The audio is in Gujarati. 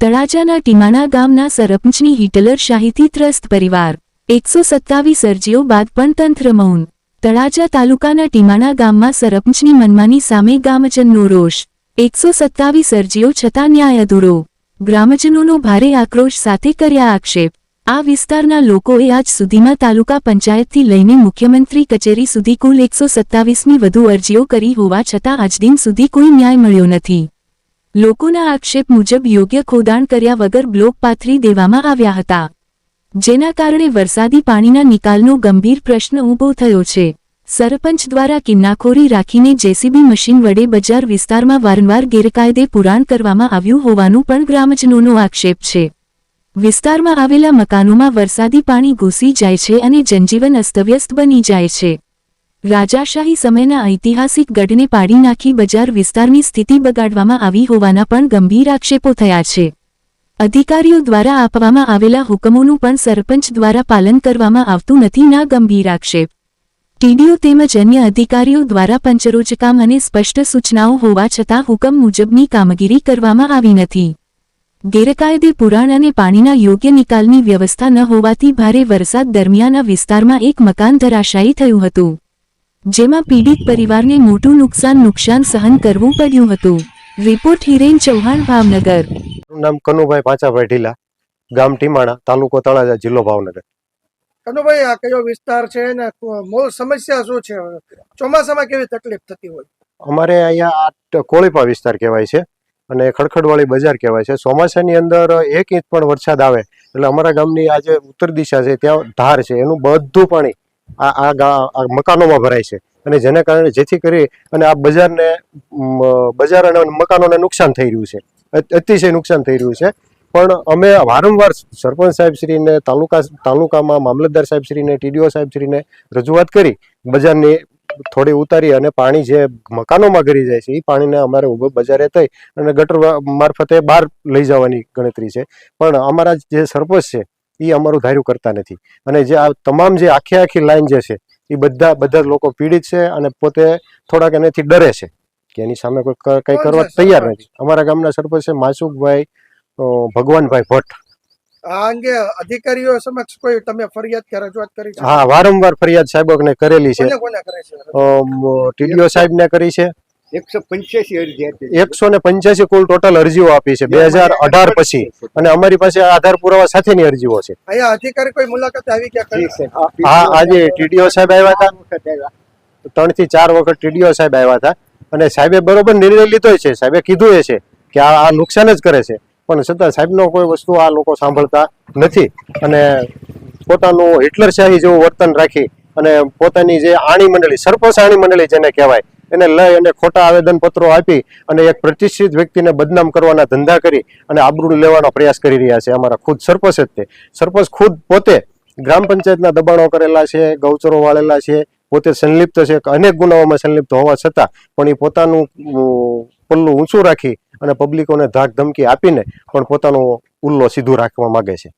તળાજાના ટીમાણા ગામના સરપંચની હિટલરશાહીથી ત્રસ્ત પરિવાર 127 અરજીઓ બાદ પણ તંત્ર મૌન। તળાજા તાલુકાના ટીમાણા ગામમાં સરપંચની મનમાની સામે ગામજનનો રોષ। 127 અરજીઓ છતાં ન્યાય અધૂરો। ગ્રામજનોનો ભારે આક્રોશ સાથે કર્યા આક્ષેપ। આ વિસ્તારના લોકોએ આજ સુધીમાં તાલુકા પંચાયતથી લઈને મુખ્યમંત્રી કચેરી સુધી કુલ 127ની વધુ અરજીઓ કરી હોવા છતાં આજ દિન સુધી કોઈ ન્યાય મળ્યો નથી। લોકોના આક્ષેપ મુજબ યોગ્ય ખોદાણ કર્યા વગર બ્લોક પાથરી દેવામાં આવ્યા હતા, જેના કારણે વરસાદી પાણીના નિકાલનો ગંભીર પ્રશ્ન ઊભો થયો છે। સરપંચ દ્વારા કિન્નાખોરી રાખીને જેસીબી મશીન વડે બજાર વિસ્તારમાં વારંવાર ગેરકાયદે પુરાણ કરવામાં આવ્યું હોવાનું પણ ગ્રામજનોનો આક્ષેપ છે। વિસ્તારમાં આવેલા મકાનોમાં વરસાદી પાણી ઘૂસી જાય છે અને જનજીવન અસ્તવ્યસ્ત બની જાય છે। રાજાશાહી સમયના ઐતિહાસિક ગઢને પાડી નાખી બજાર વિસ્તારની સ્થિતિ બગાડવામાં આવી હોવાના પણ ગંભીર આક્ષેપો થયા છે। અધિકારીઓ દ્વારા આપવામાં આવેલા હુકમોનું પણ સરપંચ દ્વારા પાલન કરવામાં આવતું નથી ના ગંભીર આક્ષેપ। ટીડીઓ તેમજ અન્ય અધિકારીઓ દ્વારા પંચરોજકામ અને સ્પષ્ટ સૂચનાઓ હોવા છતાં હુકમ મુજબની કામગીરી કરવામાં આવી નથી। ગેરકાયદે પુરાણ અને પાણીના યોગ્ય નિકાલની વ્યવસ્થા ન હોવાથી ભારે વરસાદ દરમિયાન આ વિસ્તારમાં એક મકાન ધરાશાયી થયું હતું, જેમાં પીડિત પરિવારને મોટું નુકસાન સહન કરવું પડ્યું હતું। રિપોર્ટ હિરેન ચૌહાણ, ભાવનગર। નામ કનુભાઈ પાંચાભાઈ ઢીલા, ગામ ટીમાણા, તાલુકો તળાજા, જિલ્લો ભાવનગર। કનુભાઈ, આ કયો વિસ્તાર છે ને મૂળ સમસ્યા શું છે? ચોમાસામાં કેવી તકલીફ થતી હોય? અમારે અહીંયા કોળીપા વિસ્તાર કહેવાય છે અને ખડખડવાળી બજાર કહેવાય છે। ચોમાસાની અંદર 1 ઇંચ પણ વરસાદ આવે એટલે અમારા ગામની આ જે ઉત્તર દિશા છે ત્યાં ધાર છે, એનું બધું પાણી આ મકાનોમાં ભરાય છે અને જેને કારણે જેથી કરી અને આ બજાર અને મકાનોને નુકસાન થઈ રહ્યું છે, અતિશય નુકસાન થઈ રહ્યું છે। પણ અમે વારંવાર સરપંચ સાહેબશ્રીને, તાલુકામાં મામલતદાર સાહેબશ્રીને, ટીડીઓ સાહેબશ્રીને રજૂઆત કરી બજારની થોડી ઉતારી અને પાણી જે મકાનોમાં ગરી જાય છે એ પાણીને અમારે બજારે થઈ અને ગટર મારફતે બહાર લઈ જવાની ગણતરી છે। પણ અમારા જે સરપંચ છે એ અમારું ધાર્યું કરતા નથી અને જે આ તમામ જે આખી લાઈન જે છે એ બધા લોકો પીડિત છે અને પોતે થોડાક એનાથી ડરે છે કે એની સામે કોઈ કંઈ કરવા તૈયાર નથી। અમારા ગામના સરપંચ છે માસુકભાઈ ભગવાનભાઈ ભટ્ટ। આ અંગે અધિકારીઓ સમક્ષ કોઈ તમે ફરિયાદ કે રજૂઆત કરી છે? હા, વારંવાર ફરિયાદ સાહેબોને કરેલી છે। કોને કરે છે? ટીડીઓ સાહેબને કરી છે। 185 અરજી 185 કુલ ટોટલ અરજીઓ આપી છે 2018 પછી અને અમારી પાસે આધાર પુરાવા સાથેની અરજીઓ છે। અહીંયા અધિકારી કોઈ મુલાકાત આવી ગયા? હા, આજે ટીડીઓ સાહેબ આવ્યા હતા, 3 થી 4 વખત ટીડીઓ સાહેબ આવ્યા હતા અને સાહેબે બરોબર નિર્ણય લીધો છે। સાહેબે કીધું છે કે આ નુકસાન જ કરે છે, પણ છતાં સાહેબનો કોઈ વસ્તુ આ લોકો સાંભળતા નથી અને પોતાનું હિટલરશાહી જેવું વર્તન રાખી અને પોતાની જે આણી મંડળી, સરપંચ આણી મંડળી જેને કહેવાય, એને લઈ અને ખોટા આવેદનપત્રો આપી અને એક પ્રતિષ્ઠિત વ્યક્તિને બદનામ કરવાના ધંધા કરી અને આબરૂ લેવાનો પ્રયાસ કરી રહ્યા છે। અમારા ખુદ સરપંચ જ તે સરપંચ ખુદ પોતે ગ્રામ પંચાયતના દબાણો કરેલા છે, ગૌચરો વાળેલા છે, પોતે સંલિપ્ત છે, અનેક ગુનાઓમાં સંલિપ્ત હોવા છતાં પણ એ પોતાનું પલ્લું ઊંચું રાખી અને પબ્લિકોને ધાક ધમકી આપીને પણ પોતાનું ઉલ્લો સીધું રાખવા માંગે છે।